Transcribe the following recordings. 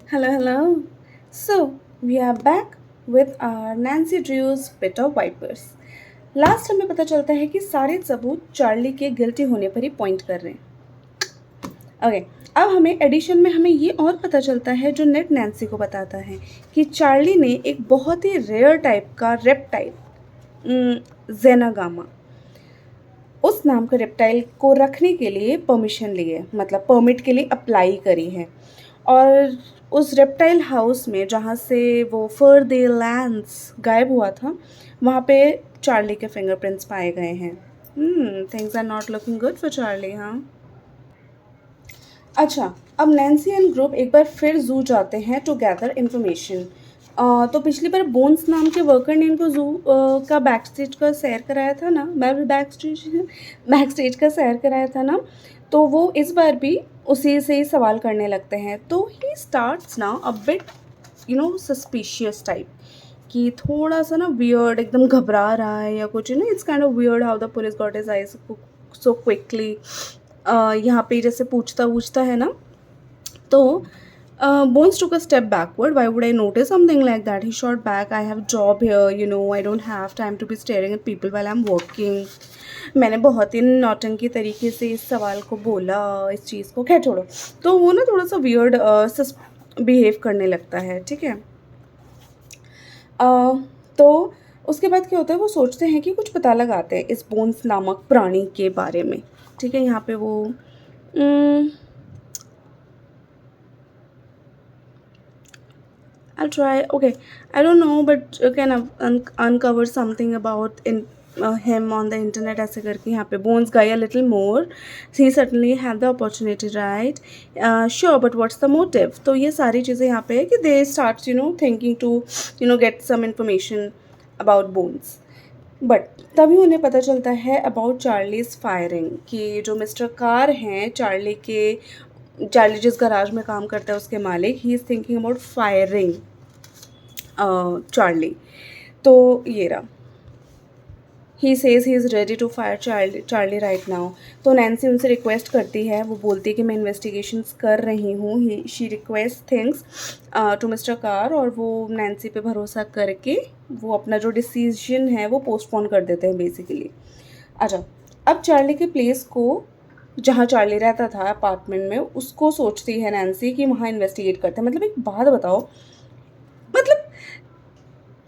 Hello, hello. So, we are back with our Nancy Drew's Bit of Vipers. Last हमें पता चलता है कि सारे सबूत चार्ली के गिल्टी होने पर ही पॉइंट कर रहे हैं। ओके, अब हमें एडिशन में हमें ये और पता चलता है जो नेट नैन्सी को बताता है कि चार्ली ने एक बहुत ही रेयर टाइप का रेप्टाइल जेनागामा उस नाम का रेप्टाइल को रखने के लिए परमिशन ली है, मतलब परमिट के लिए अप्लाई करी है। और उस रेप्टाइल हाउस में जहाँ से वो फर दे लैंड्स गायब हुआ था, वहाँ पे चार्ली के फिंगरप्रिंट्स पाए गए हैं। Things are not looking good for Charlie, हाँ। अच्छा, अब नैन्सी एंड ग्रुप एक बार फिर जू जाते हैं टू गैदर इन्फॉर्मेशन। तो पिछली बार बोन्स नाम के वर्कर ने इनको जू का बैक स्टेज का सैर कराया था ना, बैक स्टेज का सैर कराया था ना, तो वो इस बार भी उसी से ही सवाल करने लगते हैं। तो he starts now a bit suspicious type, कि थोड़ा सा ना वियर्ड, एकदम घबरा रहा है या कुछ, it's kind of weird how the police got his eyes so quickly. यहाँ पे जैसे पूछता है ना, तो Bones took a step backward. Why would I notice something like that? He shot back. I have job here. I don't have time to be staring at people while I'm working. मैंने बहुत ही नौटंकी तरीके से इस सवाल को बोला, इस चीज़ को, खैर छोड़ो। तो वो ना थोड़ा सा वियर्ड बिहेव करने लगता है, ठीक है। तो उसके बाद क्या होता है, वो सोचते हैं कि कुछ पता लगाते हैं इस बोन्स नामक प्राणी के बारे में, ठीक है। यहाँ पे वो I'll try. Okay, I don't know, but can uncover something about him on the internet ऐसे करके यहाँ पे Bones guy a little more. He certainly had the opportunity, right? Sure, but what's the motive? तो ये सारी चीज़ें यहाँ पे है कि they start thinking to get some information about Bones. But तभी उन्हें पता चलता है अबाउट चार्लीज फायरिंग, कि जो मिस्टर कार हैं चार्ली जिस गराज में काम करता है उसके मालिक, he is thinking about firing Charlie. तो ये रहा, he says he is ready to fire Charlie right now. तो नैन्सी उनसे रिक्वेस्ट करती है, वो बोलती है कि मैं इन्वेस्टिगेशंस कर रही हूँ। She request things to mister Carr, और वो नैन्सी पे भरोसा करके वो अपना जो डिसीजन है वो पोस्टपोन कर देते हैं बेसिकली। अच्छा, अब चार्ली के प्लेस को, जहाँ चार्ली रहता था अपार्टमेंट में, उसको सोचती है नैन्सी कि वहाँ इन्वेस्टिगेट करते हैं। मतलब एक बात बताओ, मतलब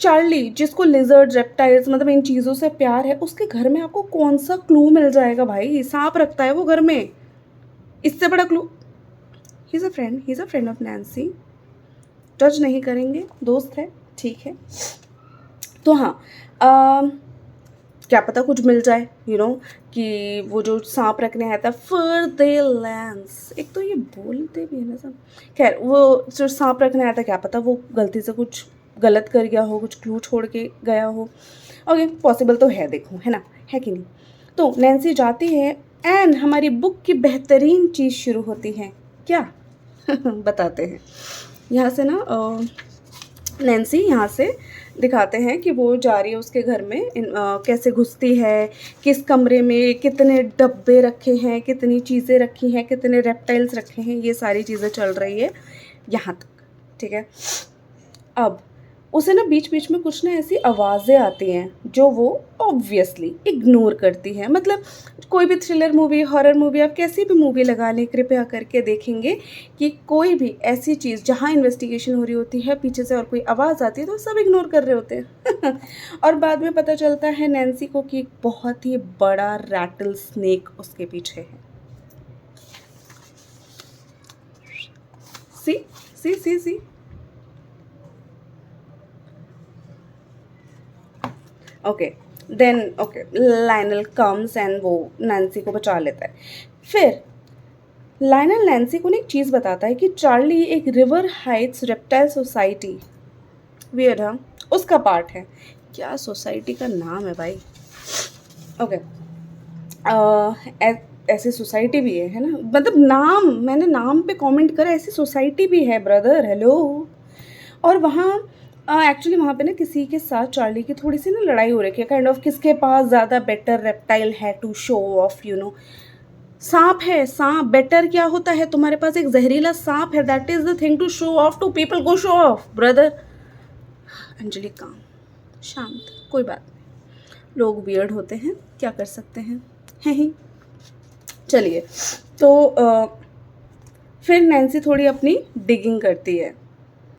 चार्ली जिसको लिजर्ड, रेप्टाइल्स, मतलब इन चीज़ों से प्यार है, उसके घर में आपको कौन सा क्लू मिल जाएगा भाई? सांप रखता है वो घर में, इससे बड़ा clue. He is a friend of Nancy, जज नहीं करेंगे, दोस्त है, ठीक है। तो हाँ, क्या पता कुछ मिल जाए, कि वो जो सांप रखने आया था फर दे लैंस, एक तो ये बोलते भी है ना सब, खैर वो जो सांप रखने आया था, क्या पता वो गलती से कुछ गलत कर गया हो, कुछ क्लू छोड़ के गया हो। ओके, पॉसिबल तो है, देखो, है ना, है कि नहीं। तो नैन्सी जाती है एंड हमारी बुक की बेहतरीन चीज़ शुरू होती है। क्या? बताते हैं। यहाँ से ना नैन्सी यहाँ से दिखाते हैं कि वो जा रही है उसके घर में, कैसे घुसती है, किस कमरे में कितने डब्बे रखे हैं, कितनी चीज़ें रखी हैं, कितने रेप्टाइल्स रखे हैं, ये सारी चीज़ें चल रही है यहाँ तक, ठीक है। अब उसे ना बीच बीच में कुछ ना ऐसी आवाज़ें आती हैं जो वो ऑब्वियसली इग्नोर करती है। मतलब कोई भी थ्रिलर मूवी, हॉरर मूवी, आप कैसी भी मूवी लगा लें, कृपया करके देखेंगे कि कोई भी ऐसी चीज़ जहाँ इन्वेस्टिगेशन हो रही होती है, पीछे से और कोई आवाज़ आती है तो सब इग्नोर कर रहे होते हैं। और बाद में पता चलता है नैन्सी को कि एक बहुत ही बड़ा रैटल स्नेक उसके पीछे है। See see see see okay, then okay, Lionel comes and वो नैन्सी को बचा लेता है। फिर लाइनल नैन्सी को ना एक चीज़ बताता है कि चार्ली एक river Heights reptile society, weird, हाँ, उसका पार्ट है। क्या सोसाइटी का नाम है भाई? ओके, ऐसी सोसाइटी भी है ना, मतलब नाम, मैंने नाम पे कमेंट करा, ऐसी सोसाइटी भी है ब्रदर, हेलो। और वहाँ एक्चुअली वहाँ पे ना किसी के साथ चार्ली की थोड़ी सी ना लड़ाई हो रही है, काइंड ऑफ किसके पास ज़्यादा बेटर रेप्टाइल है टू शो ऑफ, सांप है, सांप। बेटर क्या होता है, तुम्हारे पास एक जहरीला सांप है, that is the thing to show off to people. Go show off brother. Anjali calm, शांत, कोई बात नहीं, लोग वियर्ड होते हैं, क्या कर सकते हैं ही। चलिए, तो फिर नैन्सी थोड़ी अपनी डिगिंग करती है।